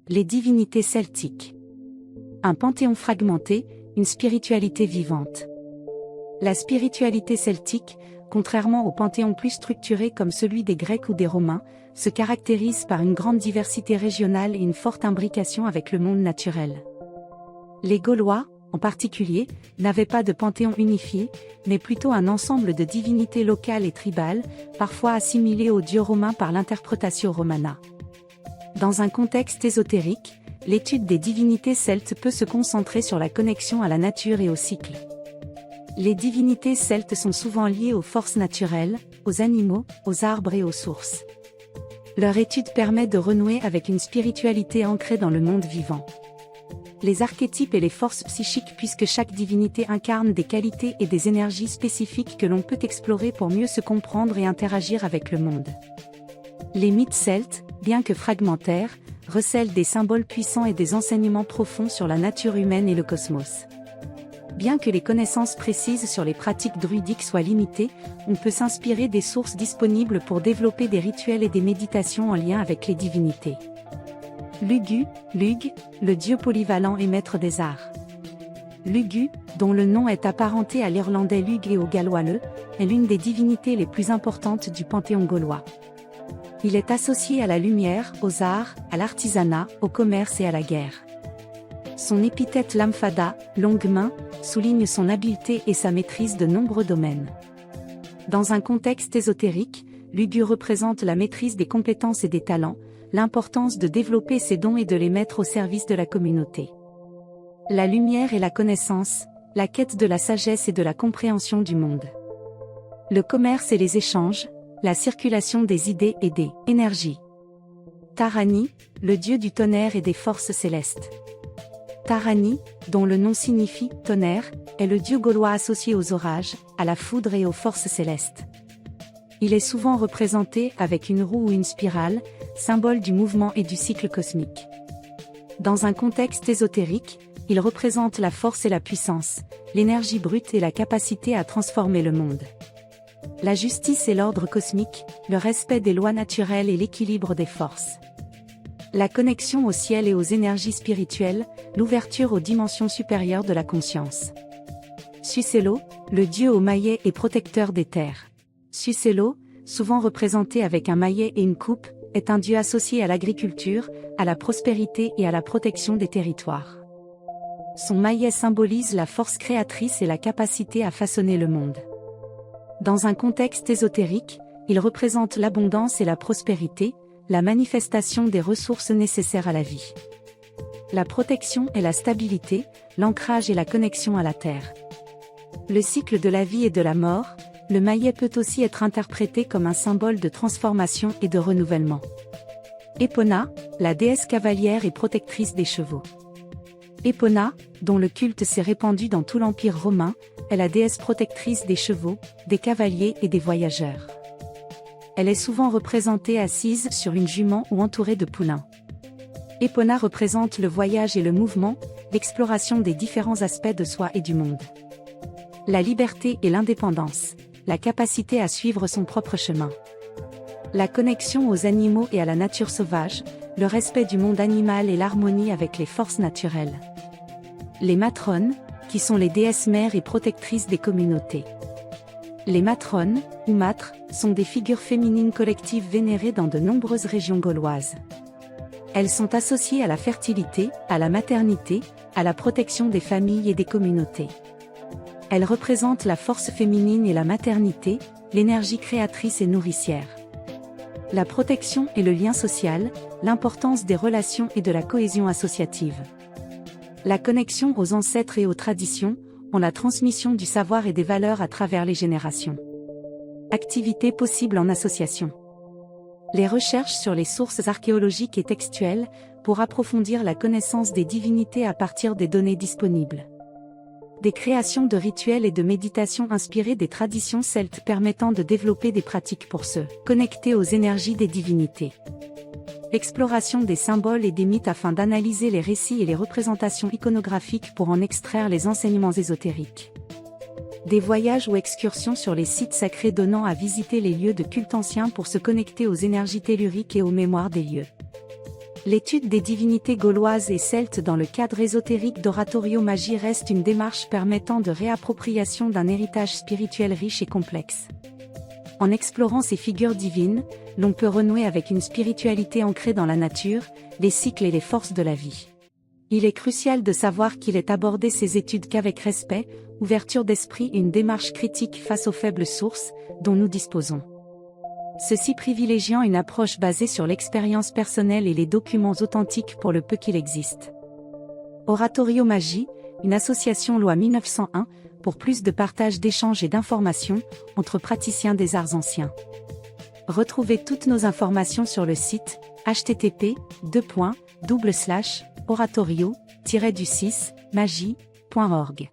Les divinités celtiques. Un panthéon fragmenté, une spiritualité vivante. La spiritualité celtique, contrairement aux panthéons plus structurés comme celui des Grecs ou des Romains, se caractérise par une grande diversité régionale et une forte imbrication avec le monde naturel. Les Gaulois, en particulier, n'avaient pas de panthéon unifié, mais plutôt un ensemble de divinités locales et tribales, parfois assimilées aux dieux romains par l'interpretatio romana. Dans un contexte ésotérique, l'étude des divinités celtes peut se concentrer sur la connexion à la nature et au cycle. Les divinités celtes sont souvent liées aux forces naturelles, aux animaux, aux arbres et aux sources. Leur étude permet de renouer avec une spiritualité ancrée dans le monde vivant. Les archétypes et les forces psychiques puisque chaque divinité incarne des qualités et des énergies spécifiques que l'on peut explorer pour mieux se comprendre et interagir avec le monde. Les mythes celtes, bien que fragmentaires, recèlent des symboles puissants et des enseignements profonds sur la nature humaine et le cosmos. Bien que les connaissances précises sur les pratiques druidiques soient limitées, on peut s'inspirer des sources disponibles pour développer des rituels et des méditations en lien avec les divinités. Lugu, Lugh, le dieu polyvalent et maître des arts. Lugu, dont le nom est apparenté à l'irlandais Lugh et au gallois le, est l'une des divinités les plus importantes du panthéon gaulois. Il est associé à la lumière, aux arts, à l'artisanat, au commerce et à la guerre. Son épithète Lamfada, longue main, souligne son habileté et sa maîtrise de nombreux domaines. Dans un contexte ésotérique, Lugu représente la maîtrise des compétences et des talents, l'importance de développer ses dons et de les mettre au service de la communauté. La lumière et la connaissance, la quête de la sagesse et de la compréhension du monde. Le commerce et les échanges, la circulation des idées et des énergies. Tarani, le dieu du tonnerre et des forces célestes. Tarani, dont le nom signifie « tonnerre », est le dieu gaulois associé aux orages, à la foudre et aux forces célestes. Il est souvent représenté avec une roue ou une spirale, symbole du mouvement et du cycle cosmique. Dans un contexte ésotérique, il représente la force et la puissance, l'énergie brute et la capacité à transformer le monde. La justice et l'ordre cosmique, le respect des lois naturelles et l'équilibre des forces. La connexion au ciel et aux énergies spirituelles, l'ouverture aux dimensions supérieures de la conscience. Sucelo, le dieu au maillet et protecteur des terres. Sucelo, souvent représenté avec un maillet et une coupe, est un dieu associé à l'agriculture, à la prospérité et à la protection des territoires. Son maillet symbolise la force créatrice et la capacité à façonner le monde. Dans un contexte ésotérique, il représente l'abondance et la prospérité, la manifestation des ressources nécessaires à la vie. La protection et la stabilité, l'ancrage et la connexion à la terre. Le cycle de la vie et de la mort, le maillet peut aussi être interprété comme un symbole de transformation et de renouvellement. Epona, la déesse cavalière et protectrice des chevaux. Epona, dont le culte s'est répandu dans tout l'Empire romain, est la déesse protectrice des chevaux, des cavaliers et des voyageurs. Elle est souvent représentée assise sur une jument ou entourée de poulains. Epona représente le voyage et le mouvement, l'exploration des différents aspects de soi et du monde. La liberté et l'indépendance, la capacité à suivre son propre chemin. La connexion aux animaux et à la nature sauvage, le respect du monde animal et l'harmonie avec les forces naturelles. Les matrones, qui sont les déesses mères et protectrices des communautés. Les matrones, ou matres, sont des figures féminines collectives vénérées dans de nombreuses régions gauloises. Elles sont associées à la fertilité, à la maternité, à la protection des familles et des communautés. Elles représentent la force féminine et la maternité, l'énergie créatrice et nourricière. La protection et le lien social, l'importance des relations et de la cohésion associative. La connexion aux ancêtres et aux traditions, ont la transmission du savoir et des valeurs à travers les générations. Activités possibles en association. Les recherches sur les sources archéologiques et textuelles, pour approfondir la connaissance des divinités à partir des données disponibles. Des créations de rituels et de méditations inspirées des traditions celtes permettant de développer des pratiques pour se connecter aux énergies des divinités. Exploration des symboles et des mythes afin d'analyser les récits et les représentations iconographiques pour en extraire les enseignements ésotériques. Des voyages ou excursions sur les sites sacrés donnant à visiter les lieux de culte anciens pour se connecter aux énergies telluriques et aux mémoires des lieux. L'étude des divinités gauloises et celtes dans le cadre ésotérique d'Oratorio Magie reste une démarche permettant de réappropriation d'un héritage spirituel riche et complexe. En explorant ces figures divines, l'on peut renouer avec une spiritualité ancrée dans la nature, les cycles et les forces de la vie. Il est crucial de savoir qu'il est abordé ces études qu'avec respect, ouverture d'esprit et une démarche critique face aux faibles sources dont nous disposons. Ceci privilégiant une approche basée sur l'expérience personnelle et les documents authentiques pour le peu qu'il existe. Oratorio Magie, une association loi 1901, pour plus de partage d'échanges et d'informations entre praticiens des arts anciens. Retrouvez toutes nos informations sur le site http://oratorio-magie.org.